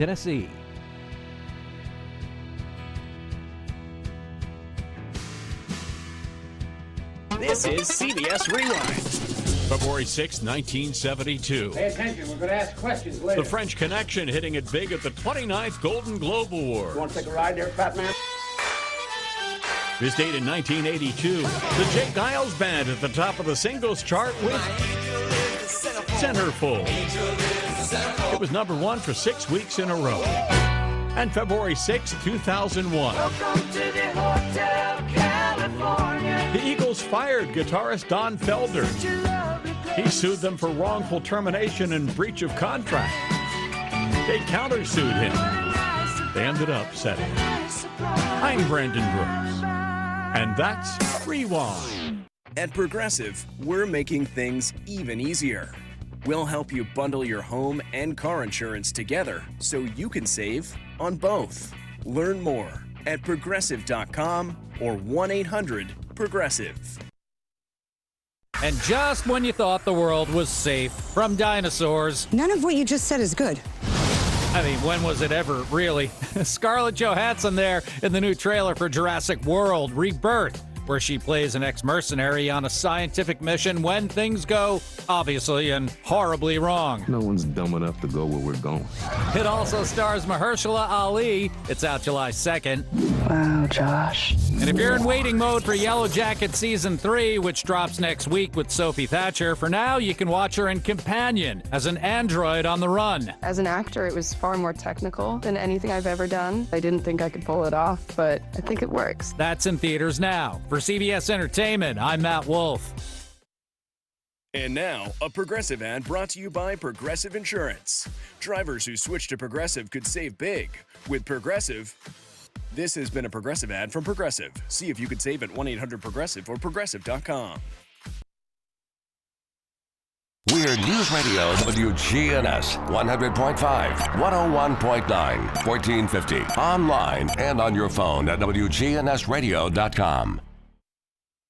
Tennessee. This is CBS Rewind. February 6, 1972. Pay attention, we're going to ask questions later. The French Connection hitting it big at the 29th Golden Globe Awards. You want to take a ride there, fat man? This date in 1982, the Jay Giles Band at the top of the singles chart with Centerfold. It was number 1 for 6 weeks in a row. And February 6, 2001. Welcome to the Hotel California. The Eagles fired guitarist Don Felder. He sued them for wrongful termination and breach of contract. They countersued him. They ended up settling. I'm Brandon Brooks, and that's Rewind. At Progressive, we're making things even easier. We'll help you bundle your home and car insurance together so you can save on both. Learn more at progressive.com or 1-800-PROGRESSIVE. And just when you thought the world was safe from dinosaurs, None of what you just said is good. I mean, when was it ever, really? Scarlett Johansson there in the new trailer for Jurassic World Rebirth, where she plays an ex-mercenary on a scientific mission when things go, obviously and horribly wrong. No one's dumb enough to go where we're going. It also stars Mahershala Ali. It's out July 2nd. Wow, Josh. And if you're in waiting mode for Yellow Jacket Season 3, which drops next week with Sophie Thatcher, for now you can watch her in Companion as an android on the run. As an actor, it was far more technical than anything I've ever done. I didn't think I could pull it off, but I think it works. That's in theaters now. For CBS Entertainment, I'm Matt Wolf. And now, a Progressive ad brought to you by Progressive Insurance. Drivers who switch to Progressive could save big. With Progressive, this has been a Progressive ad from Progressive. See if you could save at 1-800-PROGRESSIVE or progressive.com. We're News Radio WGNS 100.5, 101.9, 1450. Online and on your phone at wgnsradio.com.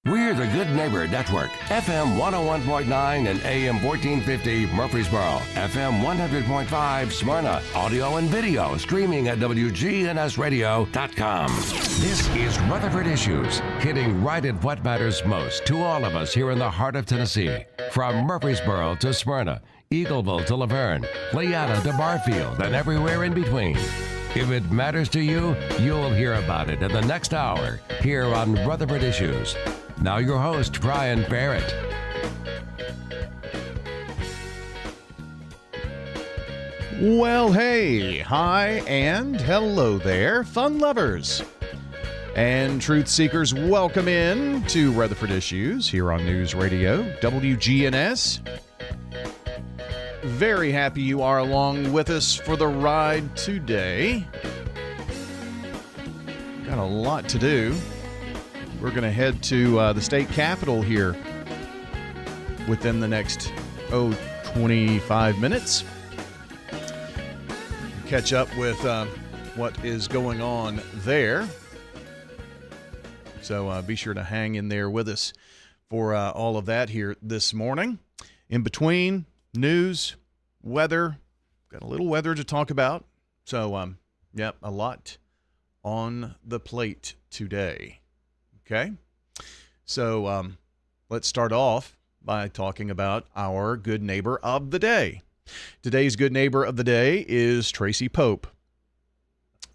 We're the Good Neighbor Network, FM 101.9 and AM 1450 Murfreesboro, FM 100.5 Smyrna, audio and video streaming at wgnsradio.com. This is Rutherford Issues, hitting right at what matters most to all of us here in the heart of Tennessee. From Murfreesboro to Smyrna, Eagleville to Laverne, Leanna to Barfield, and everywhere in between. If it matters to you, you'll hear about it in the next hour here on Rutherford Issues. Now your host, Brian Barrett. Well, hey, hi, and hello there, fun lovers. And truth seekers, welcome in to Rutherford Issues here on News Radio, WGNS. Very happy you are along with us for the ride today. Got a lot to do. We're going to head to the state capitol here within the next, 25 minutes. Catch up with what is going on there. So be sure to hang in there with us for all of that here this morning. In between, news, weather. Got a little weather to talk about. So, a lot on the plate today. Okay, so let's start off by talking about our good neighbor of the day. Today's good neighbor of the day is Tracy Pope.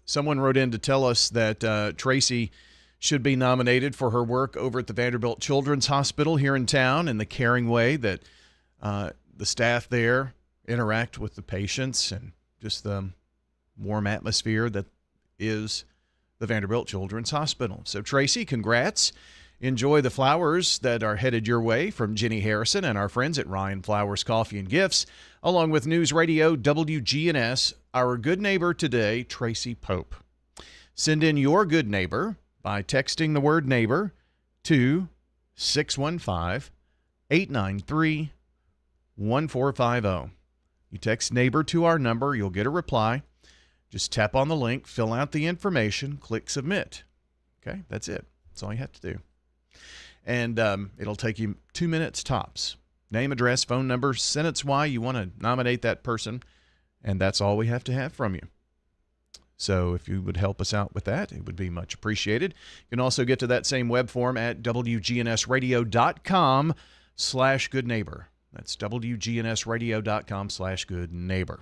Someone wrote in to tell us that Tracy should be nominated for her work over at the Vanderbilt Children's Hospital here in town and the caring way that the staff there interact with the patients and just the warm atmosphere that is the Vanderbilt Children's Hospital. So, Tracy, congrats. Enjoy the flowers that are headed your way from Jenny Harrison and our friends at Ryan Flowers Coffee and Gifts, along with News Radio WGNS, our good neighbor today, Tracy Pope. Send in your good neighbor by texting the word neighbor to 615-893-1450. You text neighbor to our number, you'll get a reply. Just tap on the link, fill out the information, click submit. Okay, that's it. That's all you have to do. And it'll take you 2 minutes tops. Name, address, phone number, sentence why you want to nominate that person, and that's all we have to have from you. So if you would help us out with that, it would be much appreciated. You can also get to that same web form at wgnsradio.com/goodneighbor. That's wgnsradio.com/goodneighbor.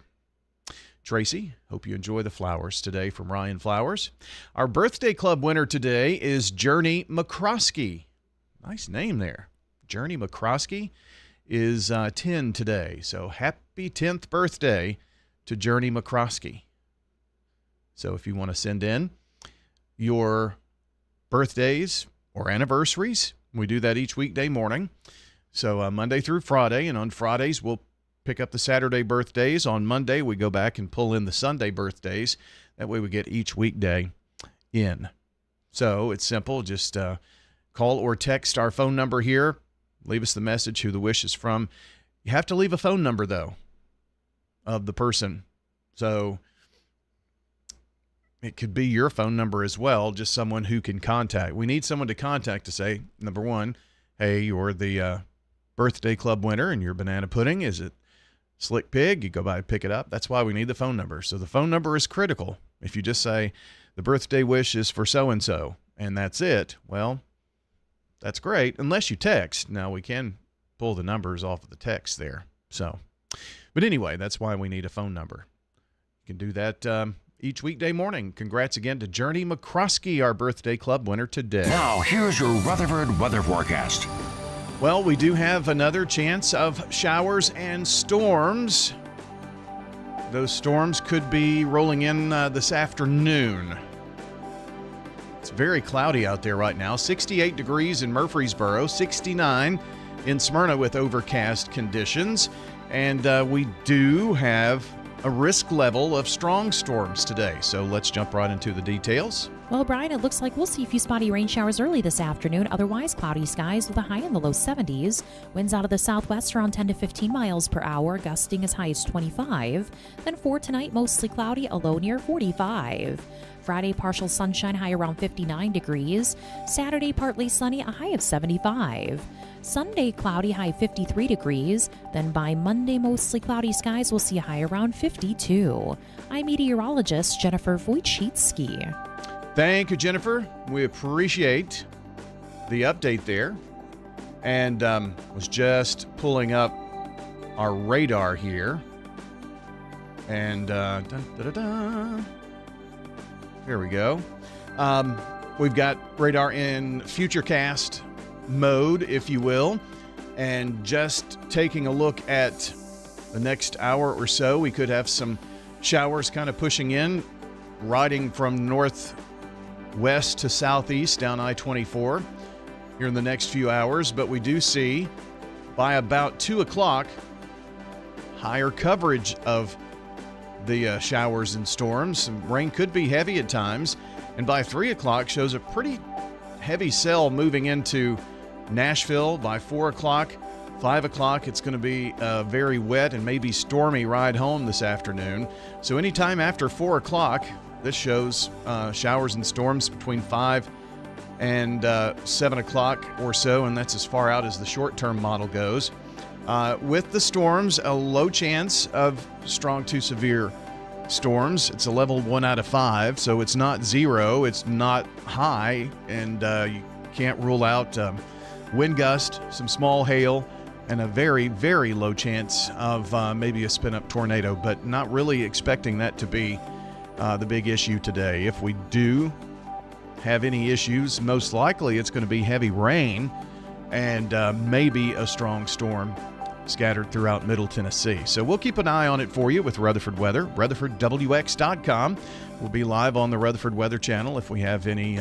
Tracy, hope you enjoy the flowers today from Ryan Flowers. Our birthday club winner today is Journey McCroskey. Nice name there. Journey McCroskey is 10 today. So happy 10th birthday to Journey McCroskey. So if you want to send in your birthdays or anniversaries, we do that each weekday morning. So Monday through Friday, and on Fridays we'll pick up the Saturday birthdays. On Monday we go back and pull in the Sunday birthdays. That way we get each weekday in. So it's simple. Just call or text our phone number here. Leave us the message who the wish is from. You have to leave a phone number, though, of the person. So it could be your phone number as well, just someone who can contact. We need someone to contact to say, number one, hey, you're the birthday club winner and your banana pudding. Is it Slick Pig? You go by and pick it up. That's why we need the phone number. So the phone number is critical. If you just say the birthday wish is for so-and-so and that's it, well, that's great, unless you text. Now, we can pull the numbers off of the text there. So, but anyway, that's why we need a phone number. You can do that each weekday morning. Congrats again to Journey McCroskey, our birthday club winner today. Now, here's your Rutherford weather forecast. Well, we do have another chance of showers and storms. Those storms could be rolling in this afternoon. It's very cloudy out there right now. 68 degrees in Murfreesboro, 69 in Smyrna with overcast conditions. And we do have a risk level of strong storms today. So let's jump right into the details. Well, Brian, it looks like we'll see a few spotty rain showers early this afternoon. Otherwise, cloudy skies with a high in the low 70s. Winds out of the southwest around 10 to 15 miles per hour, gusting as high as 25. Then for tonight, mostly cloudy, a low near 45. Friday, partial sunshine, high around 59 degrees. Saturday, partly sunny, a high of 75. Sunday, cloudy, high 53 degrees. Then by Monday, mostly cloudy skies, we'll see a high around 52. I'm meteorologist Jennifer Wojcicki. Thank you, Jennifer. We appreciate the update there. And was just pulling up our radar here. And there we go. We've got radar in futurecast mode, if you will. And just taking a look at the next hour or so, we could have some showers kind of pushing in, riding from northwest to southeast down I-24 here in the next few hours. But we do see by about 2 o'clock higher coverage of the showers and storms. Some rain could be heavy at times. And by 3 o'clock shows a pretty heavy cell moving into Nashville. By 4 o'clock, 5 o'clock, it's going to be a very wet and maybe stormy ride home this afternoon. So anytime after 4 o'clock, this shows showers and storms between 5 and 7 o'clock or so, and that's as far out as the short-term model goes. With the storms, a low chance of strong to severe storms. It's a level 1 out of 5, so it's not 0. It's not high, and you can't rule out wind gust, some small hail, and a very, very low chance of maybe a spin-up tornado, but not really expecting that to be the big issue today. If we do have any issues, most likely it's going to be heavy rain and maybe a strong storm scattered throughout Middle Tennessee. So we'll keep an eye on it for you with Rutherford Weather. RutherfordWX.com. We'll be live on the Rutherford Weather Channel if we have any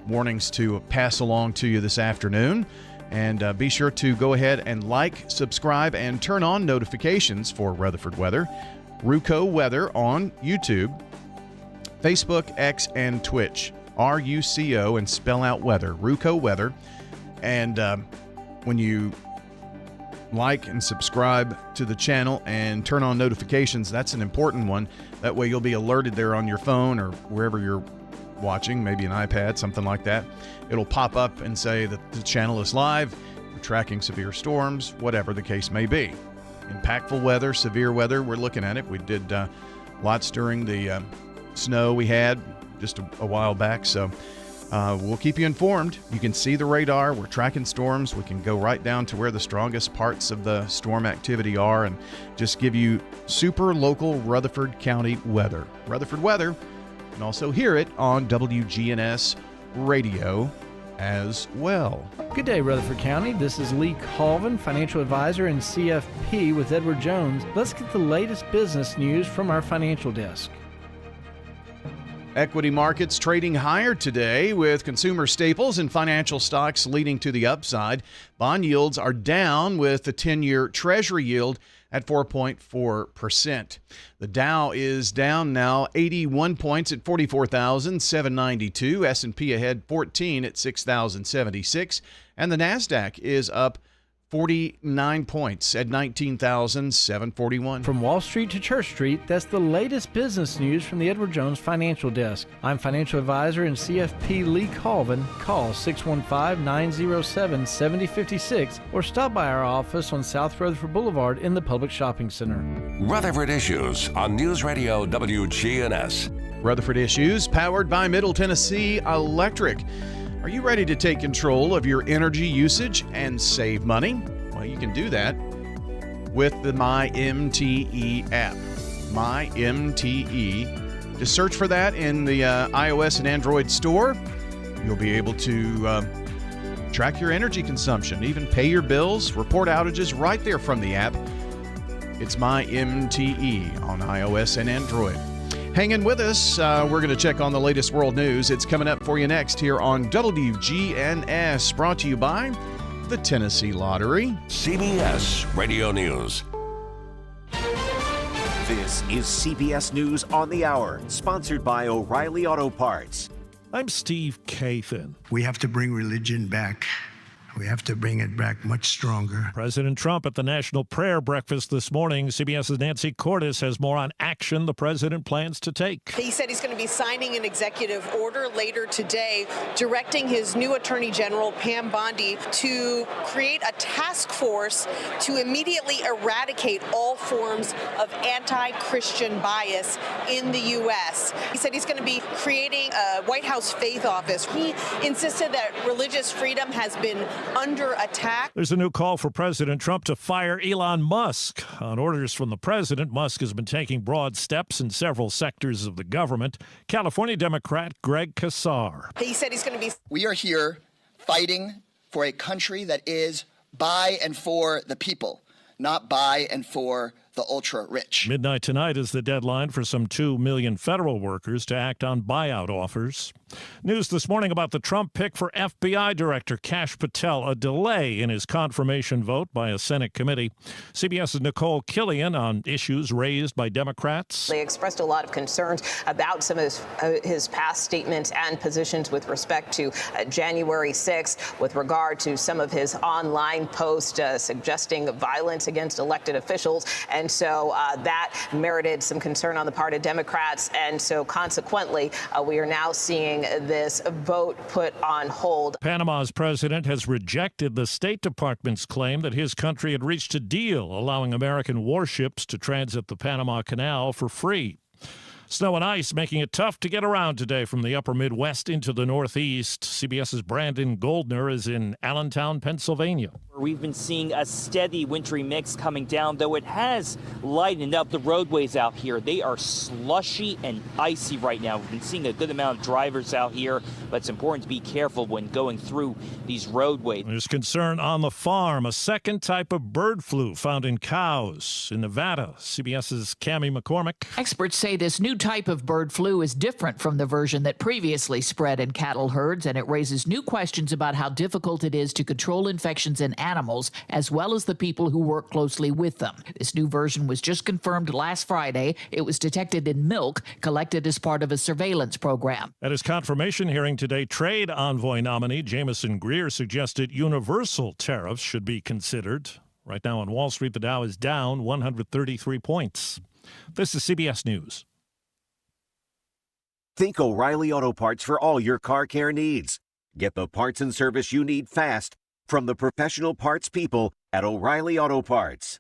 warnings to pass along to you this afternoon. And be sure to go ahead and like, subscribe, and turn on notifications for Rutherford Weather. Ruco Weather on YouTube, Facebook, X, and Twitch. RUCO and spell out weather. Ruco Weather. And when you like and subscribe to the channel and turn on notifications, that's an important one. That way you'll be alerted there on your phone or wherever you're watching, maybe an iPad, something like that. It'll pop up and say that the channel is live, we're tracking severe storms, whatever the case may be. Impactful weather, severe weather, we're looking at it. We did lots during the snow we had just a while back. So we'll keep you informed. You can see the radar. We're tracking storms. We can go right down to where the strongest parts of the storm activity are and just give you super local Rutherford County weather. Rutherford weather, you can also hear it on WGNS radio as well. Good day, Rutherford County. This is Lee Colvin, financial advisor and CFP with Edward Jones. Let's get the latest business news from our financial desk. Equity markets trading higher today with consumer staples and financial stocks leading to the upside. Bond yields are down with the 10-year Treasury yield at 4.4%. The Dow is down now 81 points at 44,792. S&P ahead 14 at 6,076. And the NASDAQ is up 49 points at 19,741. From Wall Street to Church Street, that's the latest business news from the Edward Jones Financial Desk. I'm financial advisor and CFP Lee Colvin. Call 615-907-7056 or stop by our office on South Rutherford Boulevard in the Public Shopping Center. Rutherford Issues on News Radio WGNS. Rutherford Issues, powered by Middle Tennessee Electric. Are you ready to take control of your energy usage and save money? Well, you can do that with the MyMTE app. MyMTE. Just search for that in the iOS and Android store. You'll be able to track your energy consumption, even pay your bills, report outages right there from the app. It's MyMTE on iOS and Android. Hang in with us. We're going to check on the latest world news. It's coming up for you next here on WGNS, brought to you by the Tennessee Lottery. CBS Radio News. This is CBS News on the Hour, sponsored by O'Reilly Auto Parts. I'm Steve Kathan. We have to bring religion back. We have to bring it back much stronger. President Trump at the National Prayer Breakfast this morning. CBS's Nancy Cordes has more on action the president plans to take. He said he's going to be signing an executive order later today directing his new Attorney General, Pam Bondi, to create a task force to immediately eradicate all forms of anti-Christian bias in the U.S. He said he's going to be creating a White House faith office. He insisted that religious freedom has been under attack. There's a new call for President Trump to fire Elon Musk. On orders from the president, Musk has been taking broad steps in several sectors of the government. California Democrat Greg Casar. He said he's going to be... We are here fighting for a country that is by and for the people, not by and for the ultra-rich. Midnight tonight is the deadline for some 2 million federal workers to act on buyout offers. News this morning about the Trump pick for FBI Director Kash Patel, a delay in his confirmation vote by a Senate committee. CBS's Nicole Killian on issues raised by Democrats. They expressed a lot of concerns about some of his past statements and positions with respect to January 6th, with regard to some of his online posts suggesting violence against elected officials. And so that merited some concern on the part of Democrats. And so consequently, we are now seeing this vote put on hold. Panama's president has rejected the State Department's claim that his country had reached a deal allowing American warships to transit the Panama Canal for free. Snow and ice making it tough to get around today from the upper Midwest into the Northeast. CBS's Brandon Goldner is in Allentown, Pennsylvania. We've been seeing a steady wintry mix coming down, though it has lightened up. The roadways out here, they are slushy and icy right now. We've been seeing a good amount of drivers out here, but it's important to be careful when going through these roadways. There's concern on the farm. A second type of bird flu found in cows in Nevada. CBS's Cammie McCormick. Experts say this new type of bird flu is different from the version that previously spread in cattle herds, and it raises new questions about how difficult it is to control infections in animals, as well as the people who work closely with them. This new version was just confirmed last Friday. It was detected in milk collected as part of a surveillance program. At his confirmation hearing today, trade envoy nominee Jameson Greer suggested universal tariffs should be considered. Right now on Wall Street, the Dow is down 133 points. This is CBS News. Think O'Reilly Auto Parts for all your car care needs. Get the parts and service you need fast from the professional parts people at O'Reilly Auto Parts.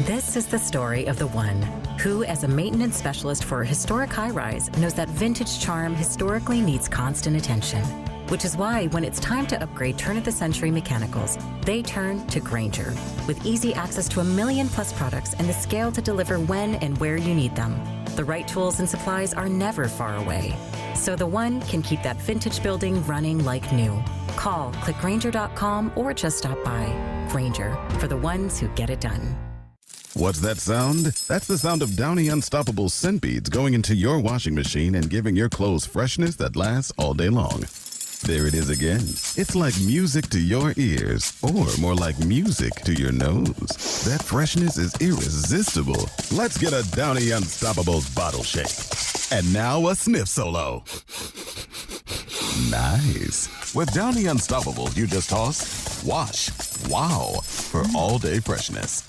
This is the story of the one who, as a maintenance specialist for a historic high-rise, knows that vintage charm historically needs constant attention. Which is why when it's time to upgrade turn-of-the-century mechanicals, they turn to Grainger. With easy access to 1 million+ products and the scale to deliver when and where you need them. The right tools and supplies are never far away. So the one can keep that vintage building running like new. Call, click Grainger.com, or just stop by. Grainger, for the ones who get it done. What's that sound? That's the sound of Downy Unstoppable scent beads going into your washing machine and giving your clothes freshness that lasts all day long. There it is again. It's like music to your ears, or more like music to your nose. That freshness is irresistible. Let's get a Downy Unstoppables bottle shake. And now a sniff solo. Nice. With Downy Unstoppables, you just toss, wash, wow, for all-day freshness.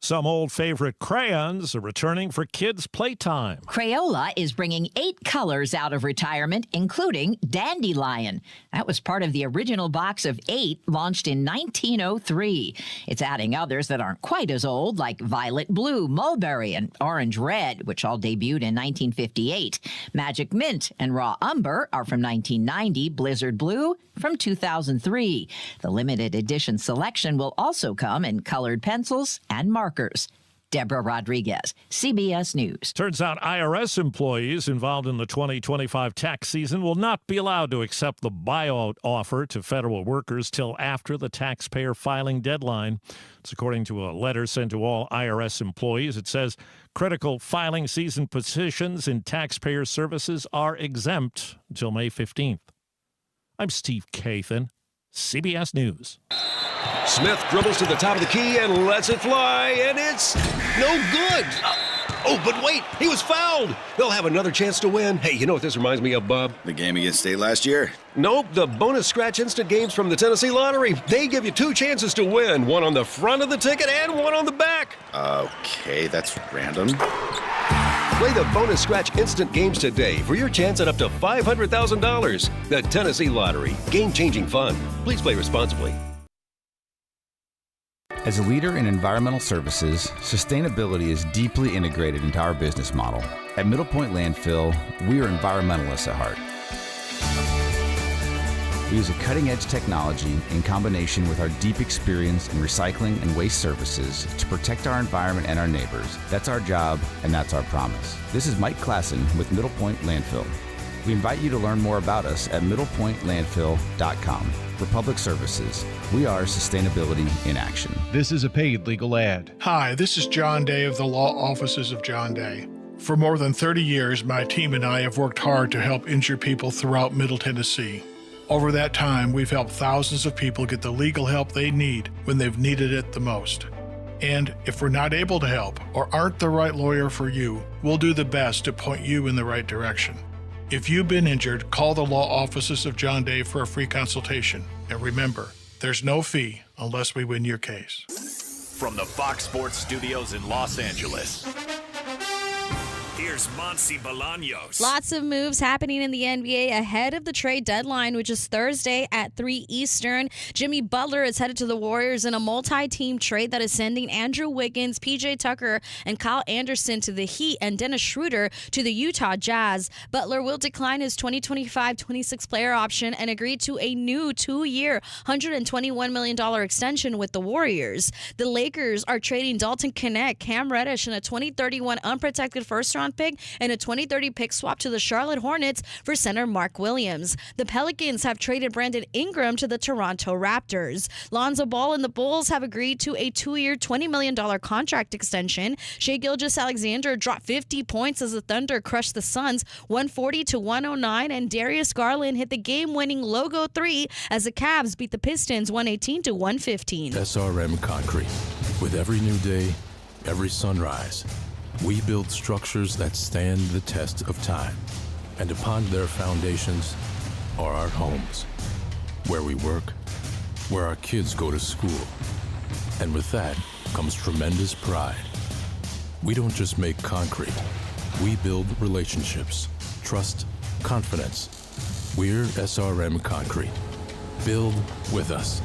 Some old favorite crayons are returning for kids' playtime. Crayola is bringing 8 colors out of retirement, including Dandelion. That was part of the original box of 8 launched in 1903. It's adding others that aren't quite as old, like Violet Blue, Mulberry, and Orange Red, which all debuted in 1958. Magic Mint and Raw Umber are from 1990, Blizzard Blue from 2003. The limited edition selection will also come in colored pencils and markers. Deborah Rodriguez, CBS News. Turns out IRS employees involved in the 2025 tax season will not be allowed to accept the buyout offer to federal workers till after the taxpayer filing deadline. It's according to a letter sent to all IRS employees. It says critical filing season positions in taxpayer services are exempt until May 15th. I'm Steve Kathan, CBS News. Smith dribbles to the top of the key and lets it fly, and it's no good. Oh, but wait, he was fouled. They'll have another chance to win. Hey, you know what this reminds me of, Bob? The game against State last year? Nope, the bonus scratch instant games from the Tennessee Lottery. They give you 2 chances to win, one on the front of the ticket and one on the back. Okay, that's random. Play the bonus scratch instant games today for your chance at up to $500,000. The Tennessee Lottery. Game-changing fun. Please play responsibly. As a leader in environmental services, sustainability is deeply integrated into our business model. At Middle Point Landfill, we are environmentalists at heart. We use a cutting-edge technology in combination with our deep experience in recycling and waste services to protect our environment and our neighbors. That's our job, and that's our promise. This is Mike Klassen with Middle Point Landfill. We invite you to learn more about us at middlepointlandfill.com. For public services, we are sustainability in action. This is a paid legal ad. Hi, this is John Day of the Law Offices of John Day. For more than 30 years, my team and I have worked hard to help injured people throughout Middle Tennessee. Over that time, we've helped thousands of people get the legal help they need when they've needed it the most. And if we're not able to help or aren't the right lawyer for you, we'll do the best to point you in the right direction. If you've been injured, call the Law Offices of John Day for a free consultation. And remember, there's no fee unless we win your case. From the Fox Sports Studios in Los Angeles, here's Monsi Bolaños. Lots of moves happening in the NBA ahead of the trade deadline, which is Thursday at 3 Eastern. Jimmy Butler is headed to the Warriors in a multi-team trade that is sending Andrew Wiggins, PJ Tucker, and Kyle Anderson to the Heat and Dennis Schroeder to the Utah Jazz. Butler will decline his 2025-26 player option and agree to a new 2-year, $121 million extension with the Warriors. The Lakers are trading Dalton Knecht, Cam Reddish, and a 2031 unprotected first-round pick and a 2030 pick swap to the Charlotte Hornets for center Mark Williams. The Pelicans have traded Brandon Ingram to the Toronto Raptors. Lonzo Ball and the Bulls have agreed to a 2-year, $20 million contract extension. Shai Gilgeous-Alexander dropped 50 points as the Thunder crushed the Suns 140-109, and Darius Garland hit the game-winning logo 3 as the Cavs beat the Pistons 118-115. SRM Concrete. With every new day, every sunrise, we build structures that stand the test of time, and upon their foundations are our homes, where we work, where our kids go to school, and with that comes tremendous pride. We don't just make concrete, we build relationships, trust, confidence. We're SRM Concrete. Build with us.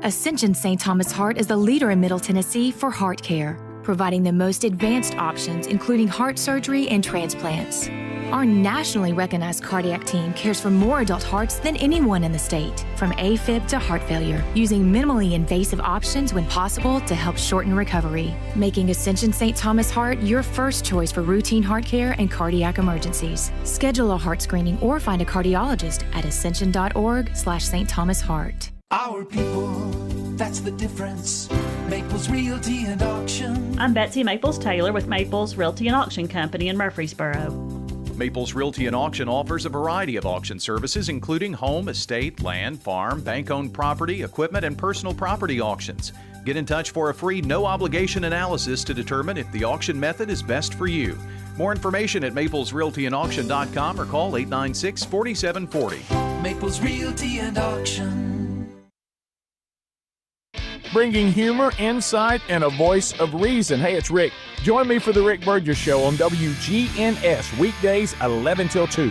Ascension St. Thomas Heart is the leader in Middle Tennessee for heart care, providing the most advanced options, including heart surgery and transplants. Our nationally recognized cardiac team cares for more adult hearts than anyone in the state, from AFib to heart failure, using minimally invasive options when possible to help shorten recovery, making Ascension St. Thomas Heart your first choice for routine heart care and cardiac emergencies. Schedule a heart screening or find a cardiologist at ascension.org/St. Thomas Heart. Our people, that's the difference. Maples Realty and Auction. I'm Betsy Maples Taylor with Maples Realty and Auction Company in Murfreesboro. Maples Realty and Auction offers a variety of auction services, including home, estate, land, farm, bank-owned property, equipment, and personal property auctions. Get in touch for a free, no-obligation analysis to determine if the auction method is best for you. More information at maplesrealtyandauction.com or call 896-4740. Maples Realty and Auction. Bringing humor, insight, and a voice of reason. Hey, it's Rick. Join me for the Rick Burgess Show on WGNS, weekdays 11 till 2.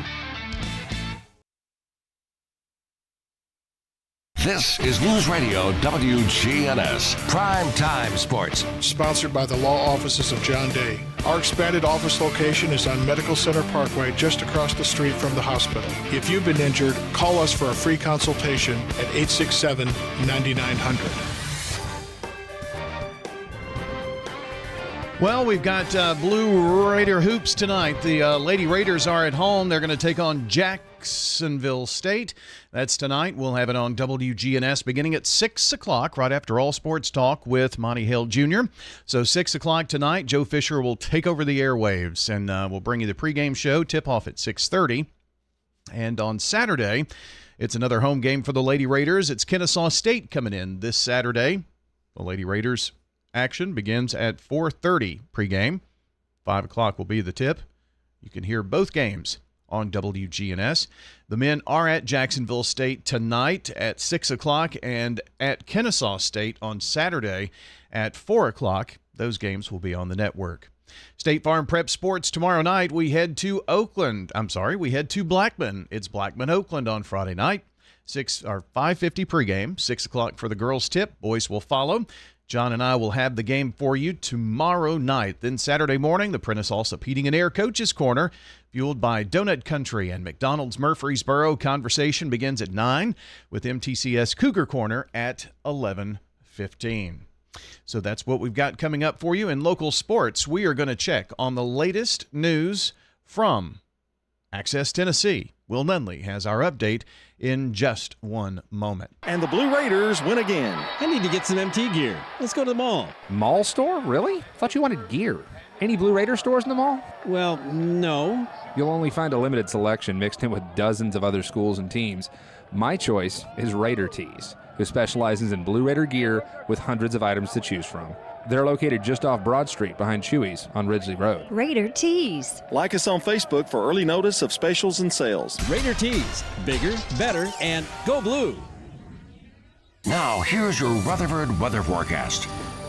This is News Radio WGNS, Prime Time Sports. Sponsored by the law offices of John Day. Our expanded office location is on Medical Center Parkway, just across the street from the hospital. If you've been injured, call us for a free consultation at 867-9900. Well, we've got Blue Raider hoops tonight. The Lady Raiders are at home. They're going to take on Jacksonville State. That's tonight. We'll have it on WGNS beginning at 6 o'clock, right after All Sports Talk with Monty Hill Jr. So 6 o'clock tonight, Joe Fisher will take over the airwaves, and we'll bring you the pregame show, tip-off at 6:30. And on Saturday, it's another home game for the Lady Raiders. It's Kennesaw State coming in this Saturday. The Lady Raiders action begins at 4:30 pregame. 5 o'clock will be the tip. You can hear both games on WGNS. The men are at Jacksonville State tonight at 6 o'clock and at Kennesaw State on Saturday at 4 o'clock. Those games will be on the network. State Farm Prep Sports tomorrow night. We head to Blackman. It's Blackman-Oakland on Friday night. 5:50 pregame, 6 o'clock for the girls' tip. Boys will follow. John and I will have the game for you tomorrow night. Then Saturday morning, the Prentice Allsup Heating and Air Coaches Corner, fueled by Donut Country and McDonald's Murfreesboro. Conversation begins at 9 with MTCS Cougar Corner at 11:15. So that's what we've got coming up for you. In local sports, we are going to check on the latest news from Access Tennessee. Will Nunley has our update in just one moment. And the Blue Raiders win again. I need to get some MT gear. Let's go to the mall. Mall store? Really? Thought you wanted gear. Any Blue Raider stores in the mall? Well, no. You'll only find a limited selection mixed in with dozens of other schools and teams. My choice is Raider Tees, who specializes in Blue Raider gear with hundreds of items to choose from. They're located just off Broad Street behind Chewy's on Ridgely Road. Raider Tees. Like us on Facebook for early notice of specials and sales. Raider Tees. Bigger, better, and go blue. Now, here's your Rutherford weather forecast.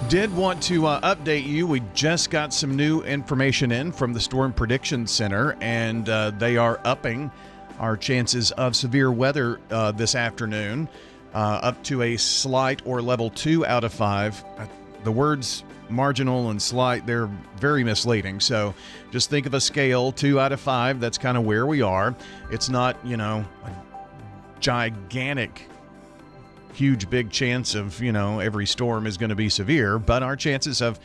Did want to update you. We just got some new information in from the Storm Prediction Center, and they are upping our chances of severe weather this afternoon up to a slight or level 2 out of 5. The words marginal and slight, they're very misleading. So just think of a scale, 2 out of 5. That's kind of where we are. It's not, a gigantic, huge, big chance of, every storm is going to be severe. But our chances of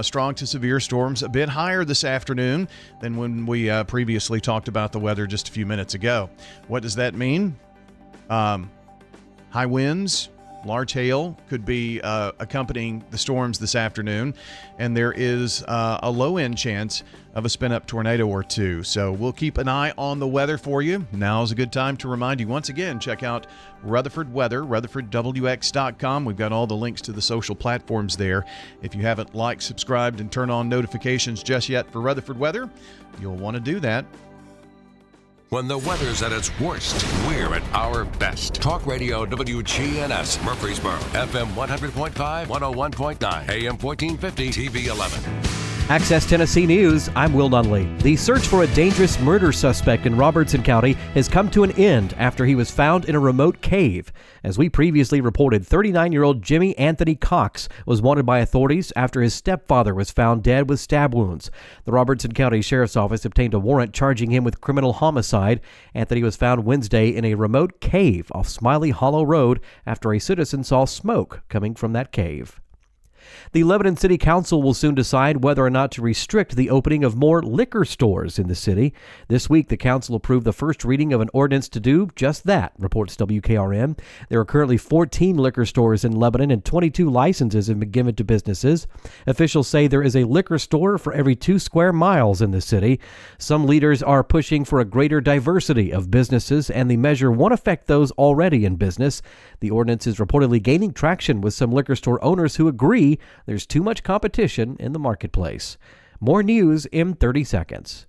strong to severe storms a bit higher this afternoon than when we previously talked about the weather just a few minutes ago. What does that mean? High winds, large hail could be accompanying the storms this afternoon, and there is a low-end chance of a spin-up tornado or two. So we'll keep an eye on the weather for you. Now is a good time to remind you once again, check out Rutherford Weather, RutherfordWX.com. We've got all the links to the social platforms there. If you haven't liked, subscribed, and turned on notifications just yet for Rutherford Weather, you'll want to do that. When the weather's at its worst, we're at our best. Talk Radio WGNS, Murfreesboro, FM 100.5, 101.9, AM 1450, TV 11. Access Tennessee News, I'm Will Nunley. The search for a dangerous murder suspect in Robertson County has come to an end after he was found in a remote cave. As we previously reported, 39-year-old Jimmy Anthony Cox was wanted by authorities after his stepfather was found dead with stab wounds. The Robertson County Sheriff's Office obtained a warrant charging him with criminal homicide. Anthony was found Wednesday in a remote cave off Smiley Hollow Road after a citizen saw smoke coming from that cave. The Lebanon City Council will soon decide whether or not to restrict the opening of more liquor stores in the city. This week, the council approved the first reading of an ordinance to do just that, reports WKRM. There are currently 14 liquor stores in Lebanon and 22 licenses have been given to businesses. Officials say there is a liquor store for every 2 square miles in the city. Some leaders are pushing for a greater diversity of businesses, and the measure won't affect those already in business. The ordinance is reportedly gaining traction with some liquor store owners who agree there's too much competition in the marketplace. More news in 30 seconds.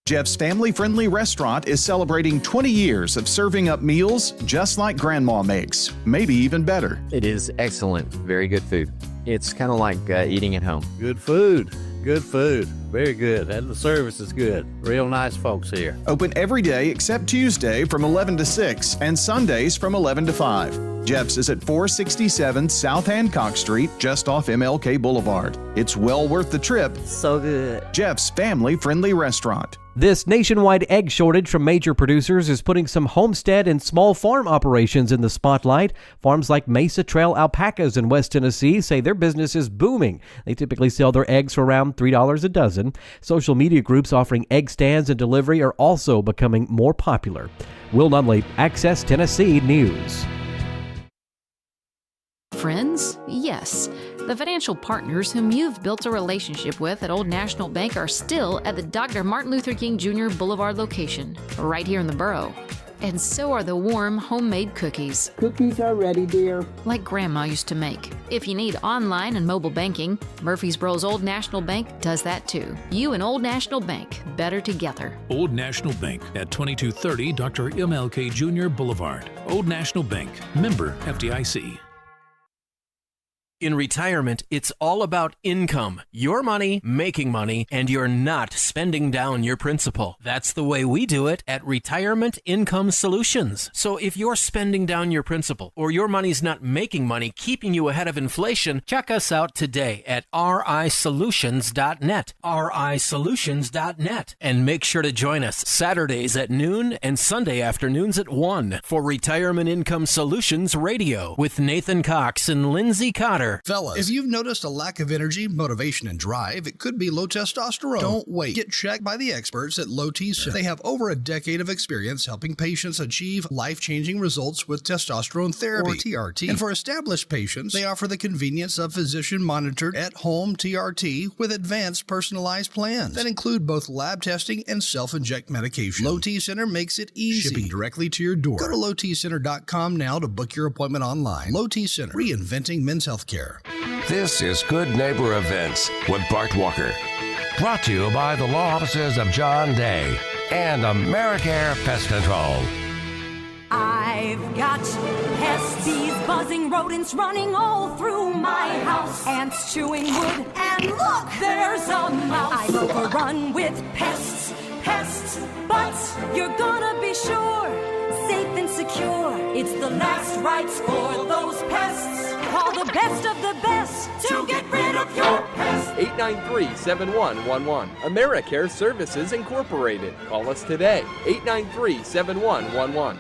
Jeff's family-friendly restaurant is celebrating 20 years of serving up meals just like Grandma makes, maybe even better. It is excellent. Very good food. It's kind of like eating at home. Good food. Good food. Very good. And the service is good. Real nice folks here. Open every day except Tuesday from 11 to 6 and Sundays from 11 to 5. Jeff's is at 467 South Hancock Street, just off MLK Boulevard. It's well worth the trip. So good. Jeff's family-friendly restaurant. This nationwide egg shortage from major producers is putting some homestead and small farm operations in the spotlight. Farms like Mesa Trail Alpacas in West Tennessee say their business is booming. They typically sell their eggs for around $3 a dozen. Social media groups offering egg stands and delivery are also becoming more popular. Will Nunley, Access Tennessee News. Friends? Yes. The financial partners whom you've built a relationship with at Old National Bank are still at the Dr. Martin Luther King Jr. Boulevard location, right here in the borough. And so are the warm, homemade cookies. Cookies are ready, dear. Like Grandma used to make. If you need online and mobile banking, Murfreesboro's Old National Bank does that too. You and Old National Bank, better together. Old National Bank at 2230 Dr. MLK Jr. Boulevard. Old National Bank, member FDIC. In retirement, it's all about income. Your money, making money, and you're not spending down your principal. That's the way we do it at Retirement Income Solutions. So if you're spending down your principal or your money's not making money, keeping you ahead of inflation, check us out today at risolutions.net. risolutions.net. And make sure to join us Saturdays at noon and Sunday afternoons at 1 for Retirement Income Solutions Radio with Nathan Cox and Lindsay Cotter. Fellas, if you've noticed a lack of energy, motivation, and drive, it could be low testosterone. Don't wait. Get checked by the experts at Low T Center. They have over a decade of experience helping patients achieve life-changing results with testosterone therapy, or TRT. And for established patients, they offer the convenience of physician-monitored at-home TRT with advanced personalized plans that include both lab testing and self-inject medication. Low T Center makes it easy, shipping directly to your door. Go to lowtcenter.com now to book your appointment online. Low T Center, reinventing men's health care. This is Good Neighbor Events with Bart Walker. Brought to you by the law offices of John Day and AmeriCare Pest Control. I've got pests, bees, buzzing, rodents running all through my house. Ants chewing wood, and look, there's a mouse. I'm overrun with pests, but you're gonna be sure, safe and secure. It's the last rites for those pests. Call the best of the best to get rid of your pests. 893-7111. AmeriCare Services Incorporated. Call us today. 893-7111.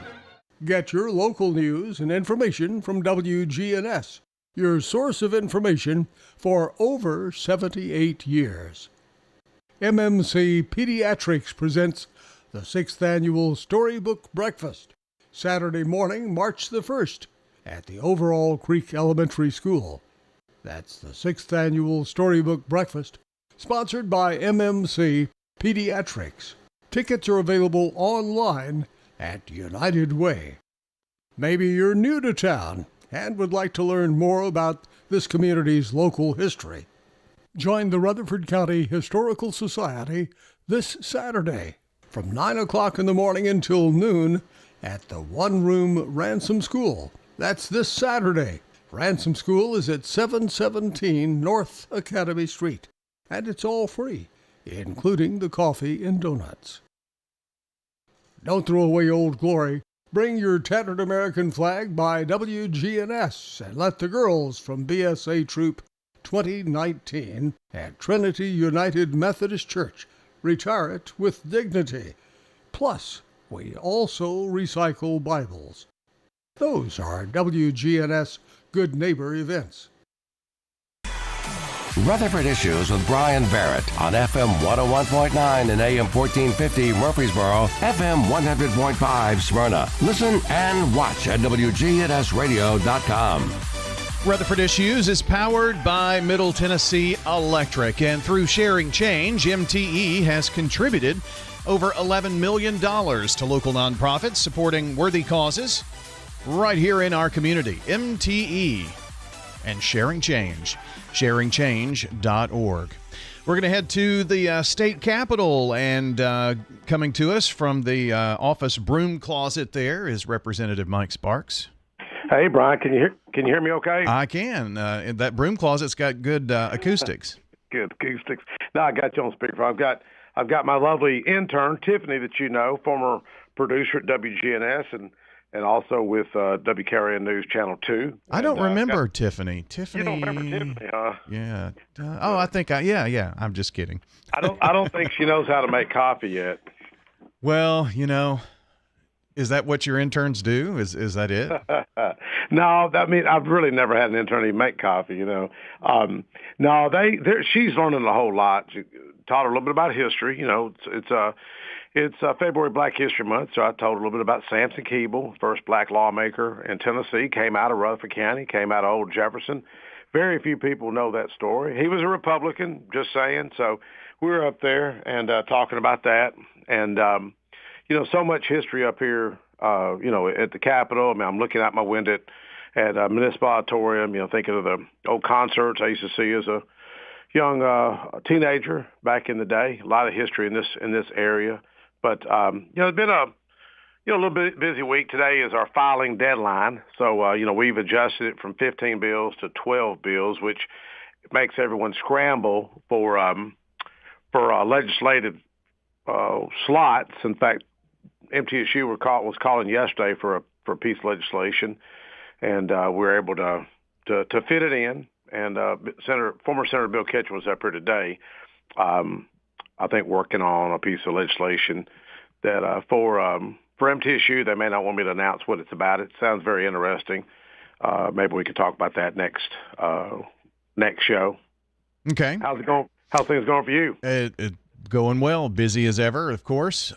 Get your local news and information from WGNS, your source of information for over 78 years. MMC Pediatrics presents the 6th Annual Storybook Breakfast, Saturday morning, March the 1st, at the Overall Creek Elementary School. That's the 6th Annual Storybook Breakfast, sponsored by MMC Pediatrics. Tickets are available online at United Way. Maybe you're new to town and would like to learn more about this community's local history. Join the Rutherford County Historical Society this Saturday from 9 o'clock in the morning until noon at the one-room Ransom School. That's this Saturday. Ransom School is at 717 North Academy Street. and it's all free, including the coffee and donuts. Don't throw away Old Glory. Bring your tattered American flag by WGNS and let the girls from BSA Troop 2019 at Trinity United Methodist Church retire it with dignity. Plus, we also recycle Bibles. Those are WGNS Good Neighbor events. Rutherford Issues with Brian Barrett on FM 101.9 and AM 1450 Murfreesboro, FM 100.5 Smyrna. Listen and watch at wgnsradio.com. Rutherford Issues is powered by Middle Tennessee Electric, and through Sharing Change, MTE has contributed over $11 million to local nonprofits supporting worthy causes right here in our community. MTE and Sharing Change, sharingchange.org. We're going to head to the state capitol, and coming to us from the office broom closet there is Representative Mike Sparks. Hey, Brian, can you hear me okay? I can. That broom closet's got good acoustics. Good acoustics. No, I got you on speakerphone. I've got my lovely intern, Tiffany, that you know, former producer at WGNS and also with WKRN News Channel 2. I don't remember Tiffany. Tiffany. You don't remember Tiffany, huh? Yeah. I think yeah. I'm just kidding. I don't think she knows how to make coffee yet. Well, is that what your interns do? Is that it? No, I've really never had an intern even make coffee. No, she's learning a whole lot. She taught her a little bit about history. It's February Black History Month, so I told her a little bit about Samson Keeble, first black lawmaker in Tennessee, came out of Rutherford County, came out of Old Jefferson. Very few people know that story. He was a Republican, just saying. So we were up there and talking about that. And, so much history up here, at the Capitol. I'm looking out my window at Municipal Auditorium, thinking of the old concerts I used to see as a young teenager back in the day. A lot of history in this area. But, it's been a little bit busy week. Today is our filing deadline. So, we've adjusted it from 15 bills to 12 bills, which makes everyone scramble for legislative slots. In fact, MTSU was calling yesterday for a piece of legislation, and we were able to fit it in. And former Senator Bill Kitchen was up here today, I think, working on a piece of legislation that for MTSU, they may not want me to announce what it's about. It sounds very interesting. Maybe we could talk about that next show. Okay. How's it going? How's things going for you? It going well, busy as ever, of course.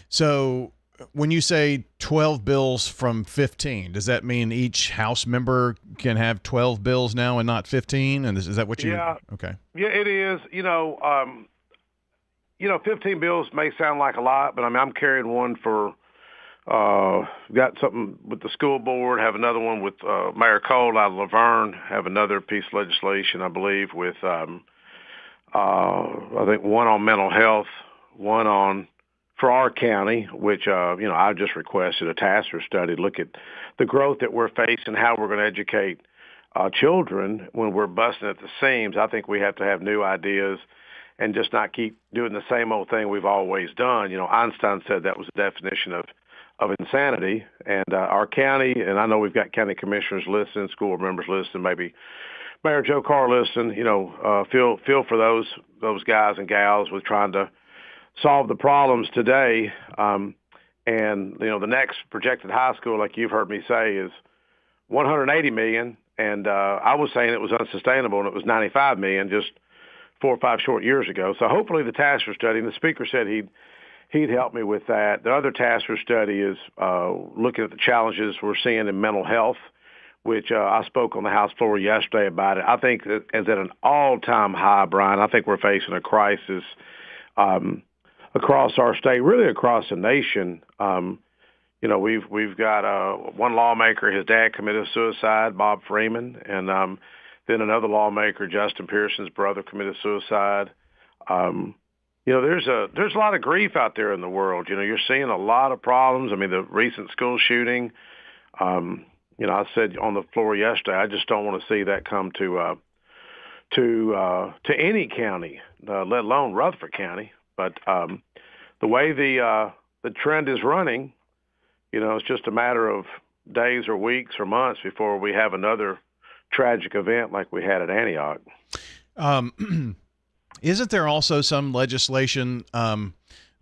So when you say 12 bills from 15, does that mean each House member can have 12 bills now and not 15? And is that what you? Yeah. Okay. Yeah, it is. 15 bills may sound like a lot, but I'm carrying one for. Got something with the school board. Have another one with Mayor Cole out of Laverne. Have another piece of legislation, I believe, with I think one on mental health, one on for our county, which I just requested a task force study to look at the growth that we're facing, how we're going to educate children when we're busting at the seams. I think we have to have new ideas and just not keep doing the same old thing we've always done. Einstein said that was the definition of insanity. And our county, and I know we've got county commissioners listening, school members listening, maybe Mayor Joe Carr listening, feel for those guys and gals with trying to solve the problems today. And, the next projected high school, like you've heard me say, is $180 million. And I was saying it was unsustainable, and it was $95 million just 4 or 5 short years ago. So hopefully the task force study, and the speaker said he'd help me with that. The other task force study is looking at the challenges we're seeing in mental health, which I spoke on the House floor yesterday about it. I think that is at an all-time high, Brian. I think we're facing a crisis across our state, really across the nation. We've got one lawmaker, his dad committed suicide, Bob Freeman, and then another lawmaker, Justin Pearson's brother, committed suicide. There's a lot of grief out there in the world. You're seeing a lot of problems. The recent school shooting. I said on the floor yesterday, I just don't want to see that come to to any county, let alone Rutherford County. But the way the trend is running, it's just a matter of days or weeks or months before we have another tragic event like we had at Antioch. Isn't there also some legislation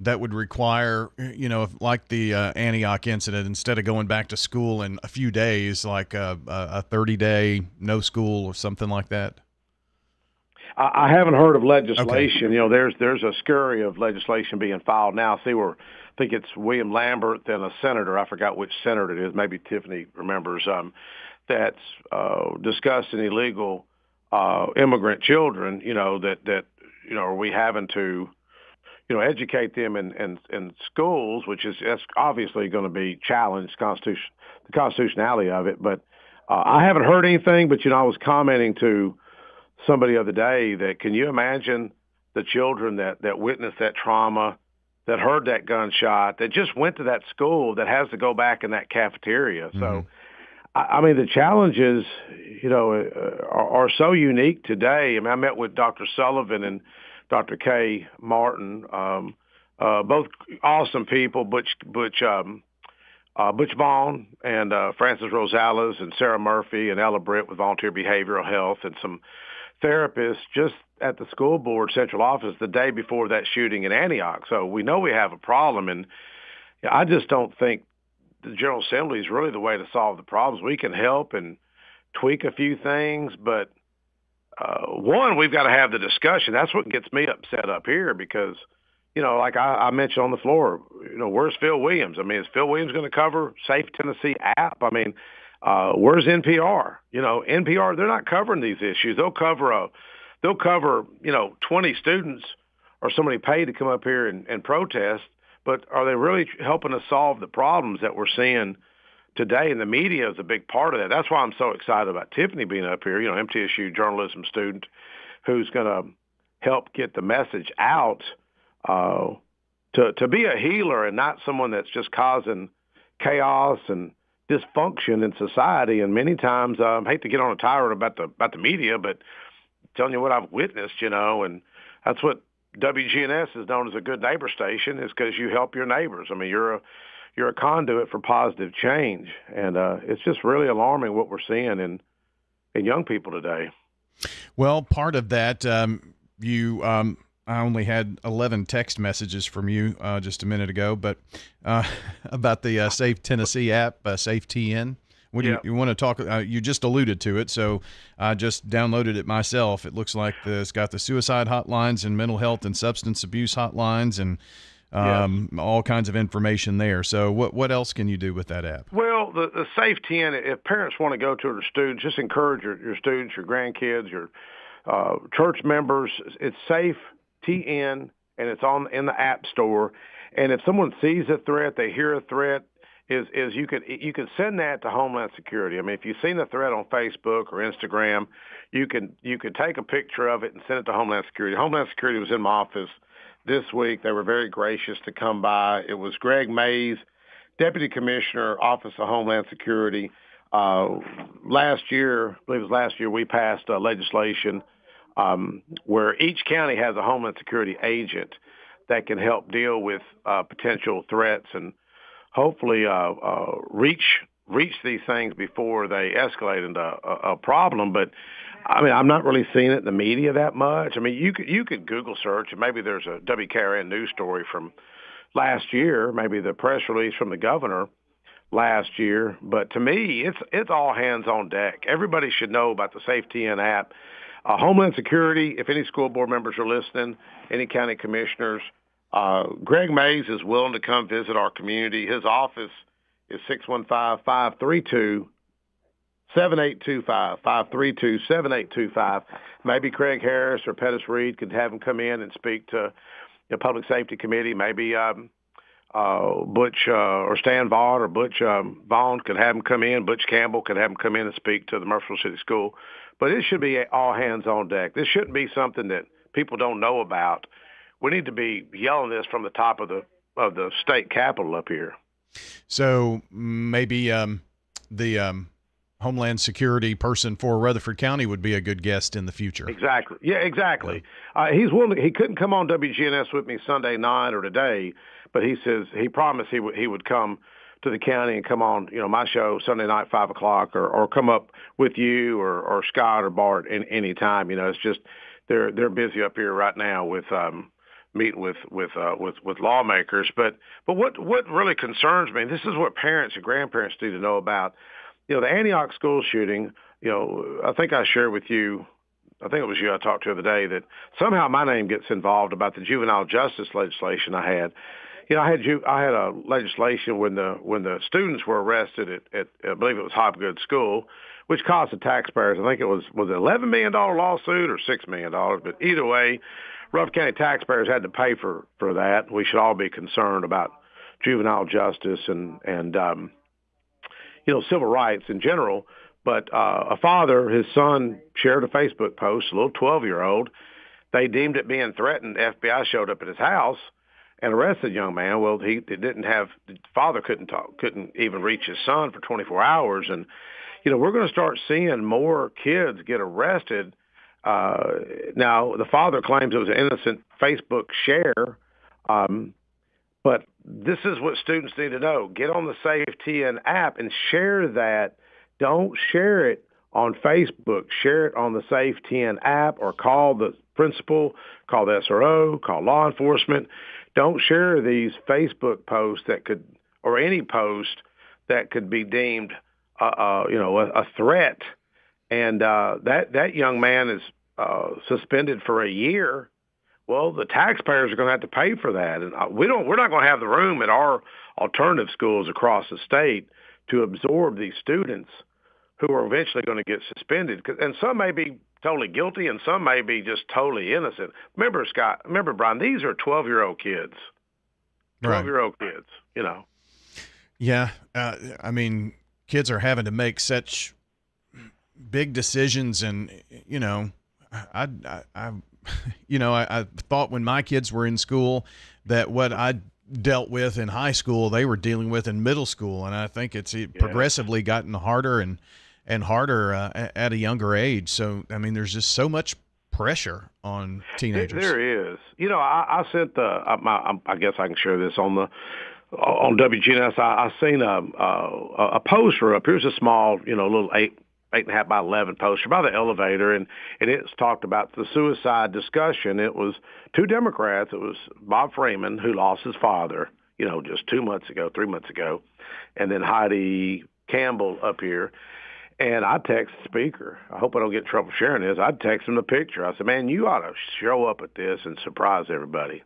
that would require, if, like the Antioch incident, instead of going back to school in a few days, like a 30-day no school or something like that? I haven't heard of legislation. Okay. There's a scurry of legislation being filed now. I think it's William Lambert and a senator. I forgot which senator it is. Maybe Tiffany remembers. That's discussing illegal immigrant children. Are we having to, educate them in schools, that's obviously going to be challenged, the constitutionality of it. But I haven't heard anything. But I was commenting to somebody the other day that, can you imagine the children that witnessed that trauma, that heard that gunshot, that just went to that school, that has to go back in that cafeteria? Mm-hmm. So, the challenges, are so unique today. I met with Dr. Sullivan and Dr. Kay Martin, both awesome people, Butch Vaughn and Francis Rosales and Sarah Murphy and Ella Britt with Volunteer Behavioral Health, and some therapists just at the school board central office the day before that shooting in Antioch. So we know we have a problem, and I just don't think the General Assembly is really the way to solve the problems. We can help and tweak a few things, but one, we've got to have the discussion. That's what gets me upset up here because, like I mentioned on the floor, where's Phil Williams? Is Phil Williams going to cover Safe Tennessee app? Where's NPR? NPR, they're not covering these issues. They'll cover 20 students or somebody paid to come up here and protest, but are they really helping us solve the problems that we're seeing today? And the media is a big part of that. That's why I'm so excited about Tiffany being up here, MTSU journalism student who's going to help get the message out to be a healer and not someone that's just causing chaos and dysfunction in society. And many times, I hate to get on a tirade about the media, but telling you what I've witnessed, and that's what WGNS is known as a good neighbor station, is because you help your neighbors. You're a conduit for positive change, and it's just really alarming what we're seeing in young people today. Well, part of that, I only had 11 text messages from you just a minute ago, but about the Safe Tennessee app, Safe TN. What do you want to talk? You just alluded to it, so I just downloaded it myself. It looks like it's got the suicide hotlines and mental health and substance abuse hotlines and all kinds of information there. So what else can you do with that app? Well, the Safe TN, if parents want to go to their students, just encourage your students, your grandkids, your church members. It's Safe TN, and it's in the App Store. And if someone sees a threat, they hear a threat, is you could send that to Homeland Security. If you've seen the threat on Facebook or Instagram, you could take a picture of it and send it to Homeland Security. Homeland Security was in my office this week. They were very gracious to come by. It was Greg Mays, Deputy Commissioner, Office of Homeland Security. Last year, we passed legislation where each county has a Homeland Security agent that can help deal with potential threats and hopefully reach these things before they escalate into a problem. But I'm not really seeing it in the media that much. You could Google search, and maybe there's a WKRN news story from last year, maybe the press release from the governor last year. But to me, it's all hands on deck. Everybody should know about the Safe TN app. Homeland Security, if any school board members are listening, any county commissioners, Greg Mays is willing to come visit our community. His office is 615-532-7825, 532-7825. Maybe Craig Harris or Pettis Reed could have him come in and speak to the Public Safety Committee. Maybe Butch or Stan Vaught or Butch Vaughn could have him come in. Butch Campbell could have him come in and speak to the Murfreesboro City School. But it should be all hands on deck. This shouldn't be something that people don't know about. We need to be yelling this from the top of the state capitol up here. So maybe the Homeland Security person for Rutherford County would be a good guest in the future. Exactly. Yeah, exactly. He's willing. He couldn't come on WGNS with me Sunday night or today, but he says he promised he would come to the county and come on, my show Sunday night, 5:00, or come up with you or Scott or Bart any time. It's just they're busy up here right now with meeting with lawmakers. But what really concerns me, this is what parents and grandparents need to know about. The Antioch school shooting, I think I shared with you, I think it was you I talked to the other day, that somehow my name gets involved about the juvenile justice legislation I had. I had a legislation when the students were arrested at I believe it was Hopgood School, which cost the taxpayers, I think it was an $11 million lawsuit or $6 million. But either way, Rutherford County taxpayers had to pay for that. We should all be concerned about juvenile justice and civil rights in general. But a father, his son shared a Facebook post, a little 12-year-old. They deemed it being threatened. FBI showed up at his house and arrested the young man. Well, the father couldn't even reach his son for 24 hours. And, we're going to start seeing more kids get arrested. Now, the father claims it was an innocent Facebook share. But this is what students need to know. Get on the SafeTN app and share that. Don't share it on Facebook. Share it on the SafeTN app, or call the principal, call the SRO, call law enforcement. Don't share these Facebook posts or any post that could be deemed, a threat. And that young man is suspended for a year. Well, the taxpayers are going to have to pay for that, and we're not going to have the room at our alternative schools across the state to absorb these students who are eventually going to get suspended. And some may be totally guilty, and some may be just totally innocent. Remember, Scott, Brian, these are 12-year-old kids. 12-year-old kids, Yeah, kids are having to make such big decisions, and I thought when my kids were in school that what I dealt with in high school, they were dealing with in middle school. And I think it's progressively gotten harder and harder at a younger age. So, there's just so much pressure on teenagers. There is. I sent I guess I can share this on WGNS. I seen a poster up. Here's a small, little 8.5 by 11 poster by the elevator, and it's talked about the suicide discussion. It was two Democrats. It was Bob Freeman, who lost his father, just 3 months ago, and then Heidi Campbell up here. And I text the speaker. I hope I don't get in trouble sharing this. I'd text him the picture. I said, "Man, you ought to show up at this and surprise everybody."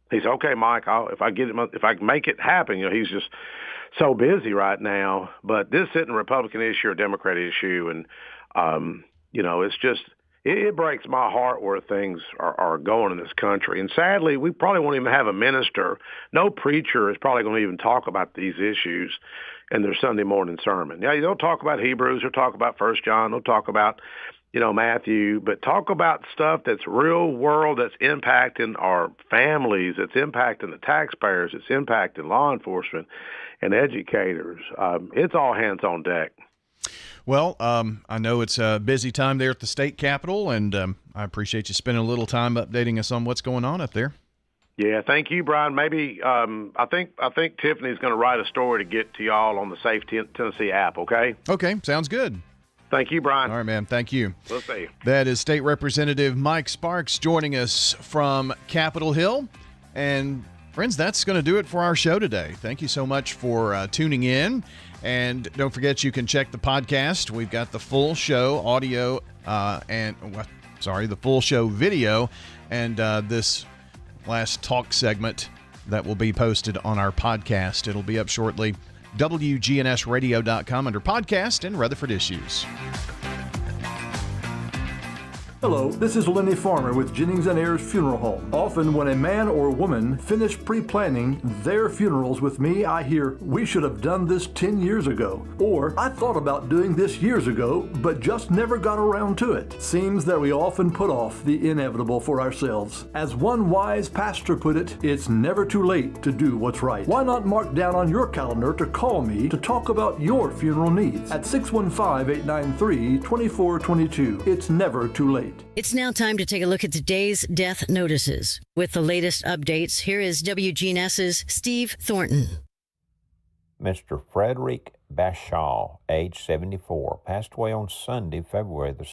He said, "Okay, Mike, if I can make it happen." He's just so busy right now. But this isn't a Republican issue or a Democrat issue, and it's just it breaks my heart where things are going in this country. And sadly, we probably won't even have a minister. No preacher is probably going to even talk about these issues in their Sunday morning sermon. Yeah, they'll talk about Hebrews, they'll talk about 1 John, they'll talk about Matthew, but talk about stuff that's real world, that's impacting our families, that's impacting the taxpayers, it's impacting law enforcement and educators. It's all hands on deck. Well, I know it's a busy time there at the state capitol, and I appreciate you spending a little time updating us on what's going on up there. Yeah, thank you, Brian. Maybe I think Tiffany's going to write a story to get to y'all on the Safe Tennessee app, okay? Okay, sounds good. Thank you, Brian. All right, man. Thank you. We'll see you. That is State Representative Mike Sparks joining us from Capitol Hill. And, friends, that's going to do it for our show today. Thank you so much for tuning in. And don't forget, you can check the podcast. We've got the full show audio the full show video and this last talk segment that will be posted on our podcast. It'll be up shortly. wgnsradio.com under podcast and Rutherford Issues. Hello, this is Lenny Farmer with Jennings & Ayers Funeral Home. Often when a man or woman finish pre-planning their funerals with me, I hear, "We should have done this 10 years ago." Or, "I thought about doing this years ago, but just never got around to it." Seems that we often put off the inevitable for ourselves. As one wise pastor put it, it's never too late to do what's right. Why not mark down on your calendar to call me to talk about your funeral needs at 615-893-2422. It's never too late. It's now time to take a look at today's death notices. With the latest updates, here is WGNS's Steve Thornton. Mr. Frederick Bashaw, age 74, passed away on Sunday, February the